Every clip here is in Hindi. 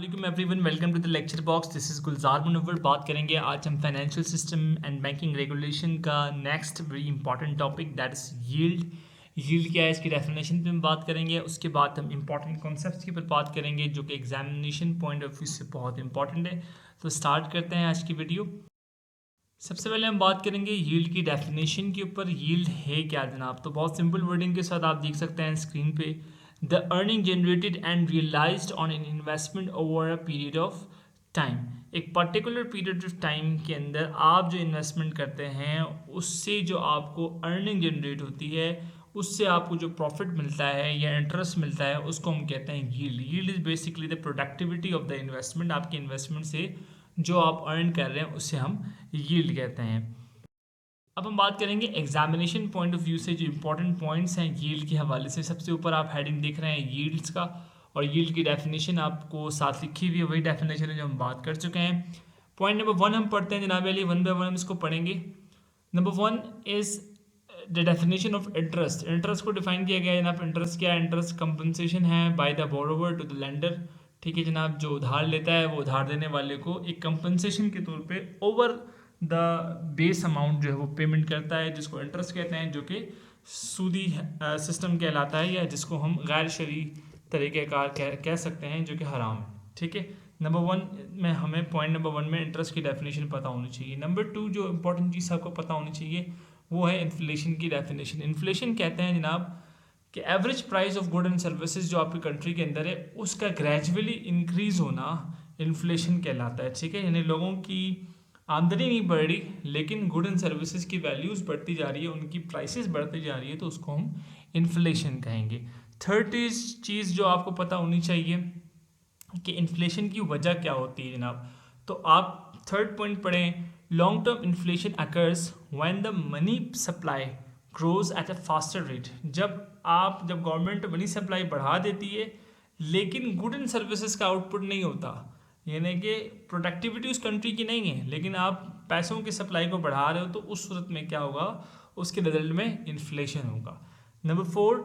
वालेकुम everyone, welcome to the lecture box. This is Gulzar Munawwar. बात करेंगे आज हम financial system and banking regulation का next very important topic, that is yield. Yield क्या है, इसकी डेफिनेशन पे हम बात करेंगे। उसके बाद हम इंपॉर्टेंट कॉन्सेप्ट्स के ऊपर बात करेंगे जो कि एग्जामिनेशन पॉइंट ऑफ व्यू से बहुत इंपॉर्टेंट है। तो स्टार्ट करते हैं आज की वीडियो। सबसे पहले हम बात करेंगे यील्ड की डेफिनेशन के ऊपर। यील्ड है क्या जनाब? तो बहुत सिंपल वर्डिंग के साथ आप देख सकते हैं स्क्रीन पे, the earning generated and realised on an investment over a period of time. एक पर्टिकुलर पीरियड ऑफ टाइम के अंदर आप जो इन्वेस्टमेंट करते हैं उससे जो आपको अर्निंग जनरेट होती है, उससे आपको जो प्रॉफिट मिलता है या इंटरेस्ट मिलता है, उसको हम कहते हैं yield. Yield is basically the productivity of the investment. आपके इन्वेस्टमेंट से जो आप अर्न कर रहे हैं उससे हम यील्ड कहते हैं। अब हम बात करेंगे एग्जामिनेशन पॉइंट ऑफ व्यू से जो इंपॉर्टेंट पॉइंट्स हैं यील्ड के हवाले से। सबसे ऊपर आप हेडिंग देख रहे हैं यील्ड्स का, और यील्ड की डेफिनेशन आपको साथ लिखी हुई है, वही डेफिनेशन है जो हम बात कर चुके हैं। पॉइंट नंबर 1 हम पढ़ते हैं जनाब अली, 1 बाय 1 हम इसको पढ़ेंगे। Number 1 is the definition of interest. Interest को डिफाइन किया गया है जनाब। इंटरेस्ट क्या है? इंटरेस्ट कंपनसेशन है by the borrower to the lender. ठीक है जनाब, जो उधार लेता है वो उधार देने वाले को एक कंपनसेशन के तौर पे ओवर द बेस अमाउंट जो है वो पेमेंट करता है, जिसको इंटरेस्ट कहते हैं, जो कि सूदी सिस्टम कहलाता है, या जिसको हम गैर शरई तरीक़ेकार कह सकते हैं, जो कि हराम है। ठीक है, नंबर 1 में हमें पॉइंट नंबर 1 में इंटरेस्ट की डेफिनेशन पता होनी चाहिए। नंबर 2 जो इंपॉर्टेंट चीज़ आपको पता होनी चाहिए वो है इन्फ्लेशन की डेफिनेशन। इन्फ्लेशन कहते हैं जनाब कि average price of good and services जो आपकी कंट्री के अंदर है उसका ग्रेजुअली इंक्रीज होना इन्फ्लेशन कहलाता है। ठीक है, यानी लोगों की आमदनी नहीं बढ़ रही लेकिन गुड एंड सर्विसेज की वैल्यूज़ बढ़ती जा रही है, उनकी प्राइसेस बढ़ती जा रही है, तो उसको हम इन्फ्लेशन कहेंगे। थर्ड चीज़ जो आपको पता होनी चाहिए कि इन्फ्लेशन की वजह क्या होती है जनाब। तो आप थर्ड पॉइंट पढ़ें, long term inflation occurs when the money supply grows at a faster rate. जब गवर्नमेंट मनी सप्लाई बढ़ा देती है लेकिन गुड एंड सर्विसेज का आउटपुट नहीं होता, यानी कि प्रोडक्टिविटी उस कंट्री की नहीं है लेकिन आप पैसों की सप्लाई को बढ़ा रहे हो, तो उस सूरत में क्या होगा? उसके रिजल्ट में इन्फ्लेशन होगा। Number 4,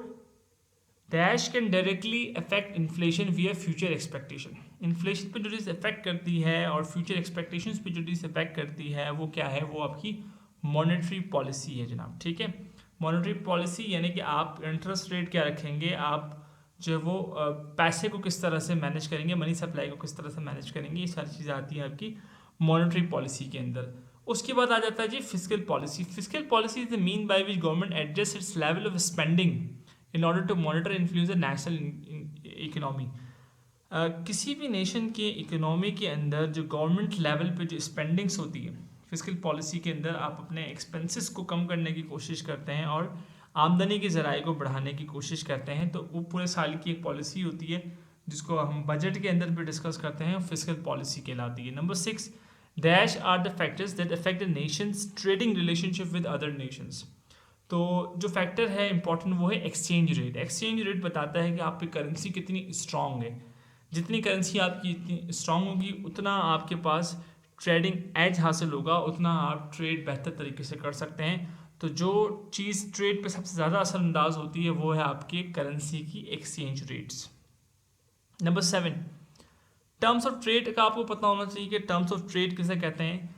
dash can directly affect inflation विया फ्यूचर एक्सपेक्टेशन। इन्फ्लेशन पे जो चीज़ अफेक्ट करती है और फ्यूचर एक्सपेक्टेशंस पे जो चीज़ अफेक्ट करती है वो क्या है? वो आपकी मॉनेटरी पॉलिसी है जनाब। ठीक है, मॉनेटरी पॉलिसी यानी कि आप इंटरेस्ट रेट क्या रखेंगे, आप जो वो पैसे को किस तरह से मैनेज करेंगे, मनी सप्लाई को किस तरह से मैनेज करेंगे, ये सारी चीज़ें आती हैं आपकी मॉनेटरी पॉलिसी के अंदर। उसके बाद आ जाता है जी fiscal policy. Fiscal policy is the mean by which government adjust its level of spending in order to monitor influence the national economy. किसी भी नेशन के इकोनॉमी के अंदर जो गवर्नमेंट लेवल पे जो स्पेंडिंग्स होती है, फिस्कल पॉलिसी के अंदर आप अपने एक्सपेंसेस को कम करने की कोशिश करते हैं और आमदनी के ज़राए को बढ़ाने की कोशिश करते हैं, तो वो पूरे साल की एक पॉलिसी होती है जिसको हम बजट के अंदर भी डिस्कस करते हैं, फिस्कल पॉलिसी कहलाती है। Number 6, dash are the factors that affect the nations trading relationship with other nations. तो जो फैक्टर है इंपॉर्टेंट वो है एक्सचेंज रेट। एक्सचेंज रेट बताता है कि आपकी करेंसी कितनी स्ट्रांग है। जितनी करेंसी आपकी इतनी स्ट्रांग होगी उतना आपके पास ट्रेडिंग एज हासिल होगा, उतना आप ट्रेड बेहतर तरीके से कर सकते हैं। तो जो चीज़ ट्रेड पे सबसे ज़्यादा असरअंदाज होती है वो है आपके करेंसी की exchange rates. Number 7, terms of trade का आपको पता होना चाहिए कि टर्म्स ऑफ ट्रेड किसे कहते हैं।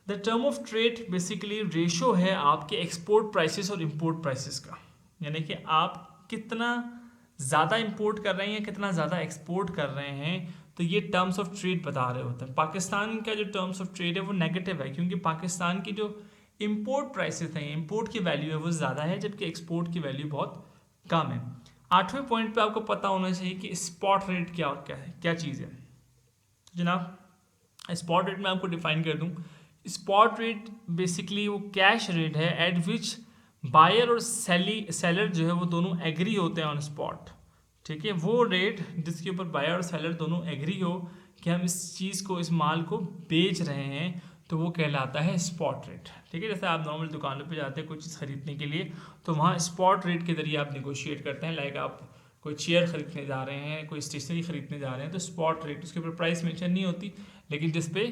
The term of trade basically ratio है आपके एक्सपोर्ट प्राइसेस और इंपोर्ट प्राइसेस का, यानी कि आप कितना ज़्यादा इंपोर्ट कर रहे हैं कितना ज़्यादा एक्सपोर्ट कर रहे हैं, तो ये टर्म्स ऑफ ट्रेड बता रहे होते हैं। पाकिस्तान का जो टर्म्स ऑफ ट्रेड है वो नेगेटिव है, क्योंकि पाकिस्तान की जो इंपोर्ट प्राइसेस हैं, इंपोर्ट की वैल्यू है वो ज़्यादा है, जबकि एक्सपोर्ट की वैल्यू बहुत कम है। 8वें पॉइंट पे आपको पता होना चाहिए कि स्पॉट रेट क्या और क्या चीज़ है। तो जनाब स्पॉट रेट मैं आपको डिफाइन कर दूँ। स्पॉट रेट बेसिकली वो कैश रेट है एट विच बायर और सेलर जो है वो दोनों एग्री होते हैं ऑन स्पॉट। ठीक है, वो रेट जिसके ऊपर बायर और सेलर दोनों एग्री हो कि हम इस चीज़ को, इस माल को बेच रहे हैं, तो वो कहलाता है स्पॉट रेट। ठीक है, जैसे आप नॉर्मल दुकानों पे जाते हैं कोई चीज़ खरीदने के लिए, तो वहाँ स्पॉट रेट के जरिए आप निगोशिएट करते हैं। लाइक आप कोई चेयर खरीदने जा रहे हैं, कोई स्टेशनरी खरीदने जा रहे हैं, तो स्पॉट रेट, उसके ऊपर प्राइस मेंशन नहीं होती, लेकिन जिस पे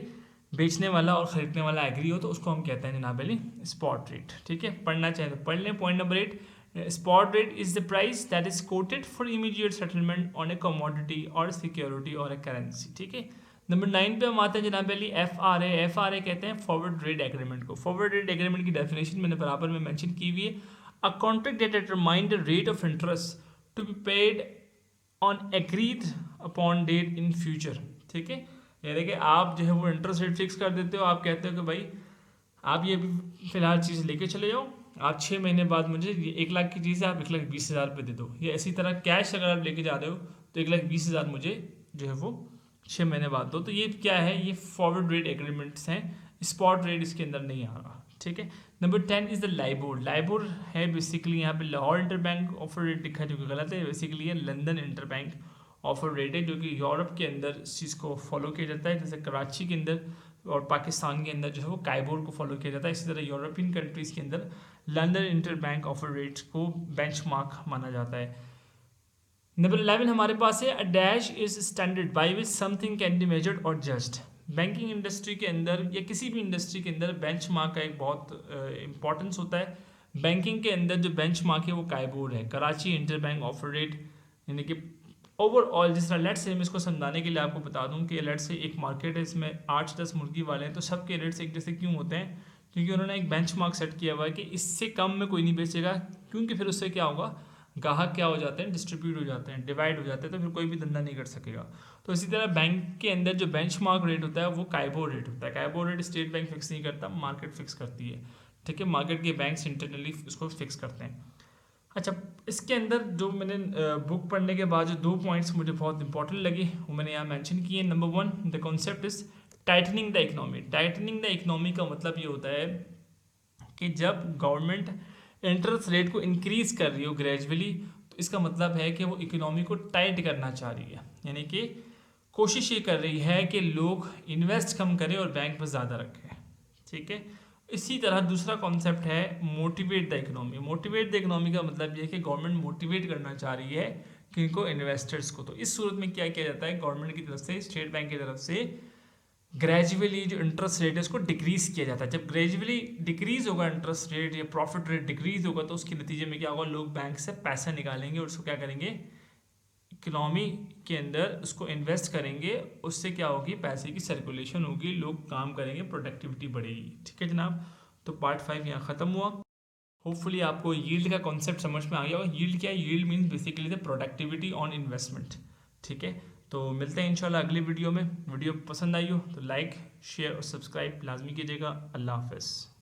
बेचने वाला और ख़रीदने वाला एग्री हो तो उसको हम कहते हैं जनाब अली स्पॉट रेट। ठीक है, पढ़ना चाहे तो पढ़ लें। Point number 8, spot rate is the price that is coated for immediate settlement on A commodity और सिक्योरिटी और ए करेंसी, ठीक है। नंबर 9 पे हम आते हैं जनाब अली, FRA कहते हैं फॉरवर्ड रेट एग्रीमेंट को। फॉरवर्ड रेट एग्रीमेंट की डेफिनेशन मैंने बराबर में मेंशन की हुई है, a contract that determine the rate of interest to be paid on agreed upon date in future, ठीक है। यानी कि आप जो है वो इंटरेस्ट रेट फिक्स कर देते हो, आप कहते हो कि भाई आप ये फिलहाल चीज़ लेके चले जाओ, आप 6 महीने बाद मुझे 1 लाख की चीज़ है आप 1,20,000 रुपये दे दो, या इसी तरह कैश अगर आप लेके जा रहे हो तो 1,20,000 मुझे जो है वो 6 महीने बाद दो। तो ये क्या है, ये फॉरवर्ड रेट एग्रीमेंट्स हैं, स्पॉट रेट इसके अंदर नहीं आ रहा, ठीक है। Number 10 is the LIBOR. LIBOR है बेसिकली यहाँ पे लाहौर इंटरबैंक ऑफर रेट लिखा है जो कि गलत है, बेसिकली है लंदन इंटरबैंक ऑफर रेट है जो कि यूरोप के अंदर इस चीज़ को फॉलो किया जाता है, जैसे कराची के अंदर और पाकिस्तान के अंदर जो है वो काइबोर को फॉलो किया जाता है, इसी तरह यूरोपियन कंट्रीज़ के अंदर लंदन इंटरबैंक ऑफर रेट्स को बेंचमार्क माना जाता है। नंबर 11 हमारे पास है, a dash is standard by which something can be measured और जस्ट। बैंकिंग इंडस्ट्री के अंदर या किसी भी इंडस्ट्री के अंदर बेंचमार्क का एक बहुत इंपॉर्टेंस होता है। बैंकिंग के अंदर जो बेंचमार्क है वो काइबोर है, कराची इंटरबैंक ऑफर रेट, यानी कि ओवरऑल जिस तरह लेट से मैं इसको समझाने के लिए आपको बता दूं कि लेट से एक मार्केट है, इसमें 8-10 मुर्गी वाले हैं, तो सबके रेट्स एक जैसे क्यों होते हैं, क्योंकि उन्होंने एक बेंचमार्क सेट किया हुआ है कि इससे कम में कोई नहीं बेचेगा, क्योंकि फिर उससे क्या होगा, ग्राहक क्या हो जाते हैं, डिस्ट्रीब्यूट हो जाते हैं, डिवाइड हो जाते हैं, तो फिर कोई भी धंधा नहीं कर सकेगा। तो इसी तरह बैंक के अंदर जो बेंचमार्क रेट होता है वो काइबोर रेट होता है। KIBOR rate state bank fix नहीं करता, मार्केट फिक्स करती है, ठीक है। मार्केट के बैंक्स इंटरनली उसको फिक्स करते हैं। अच्छा, इसके अंदर जो मैंने बुक पढ़ने के बाद जो 2 पॉइंट्स मुझे बहुत इंपॉर्टेंट लगे वो मैंने यहाँ मेंशन किए। Number 1, the concept is tightening the economy. Tightening the economy का मतलब ये होता है कि जब गवर्नमेंट इंटरेस्ट रेट को इंक्रीज कर रही हो ग्रेजुअली, तो इसका मतलब है कि वो इकोनॉमी को टाइट करना चाह रही है, यानी कि कोशिश ये कर रही है कि लोग इन्वेस्ट कम करें और बैंक पर ज़्यादा रखें, ठीक है। इसी तरह दूसरा कॉन्सेप्ट है motivate the economy. Motivate the economy का मतलब ये है कि गवर्नमेंट मोटिवेट करना चाह रही है किनको, इन्वेस्टर्स को। तो इस सूरत में क्या किया जाता है, गवर्नमेंट की तरफ से, स्टेट बैंक की तरफ से ग्रेजुअली जो इंटरेस्ट रेट है उसको डिक्रीज किया जाता है। जब ग्रेजुअली डिक्रीज होगा इंटरेस्ट रेट या प्रॉफिट रेट डिक्रीज होगा, तो उसके नतीजे में क्या होगा, लोग बैंक से पैसा निकालेंगे और उसको क्या करेंगे, इकोनॉमी के अंदर उसको इन्वेस्ट करेंगे, उससे क्या होगी, पैसे की सर्कुलेशन होगी, लोग काम करेंगे, प्रोडक्टिविटी बढ़ेगी, ठीक है जनाब। तो पार्ट 5 यहाँ ख़त्म हुआ। होपफुली आपको यील्ड का कॉन्सेप्ट समझ में आ गया होगा। यील्ड क्या है, yield means basically the productivity on investment, ठीक है। तो मिलते हैं इंशाल्लाह अगली वीडियो में। वीडियो पसंद आई हो तो लाइक, शेयर और सब्सक्राइब लाजमी कीजिएगा। अल्लाह हाफ़िज़।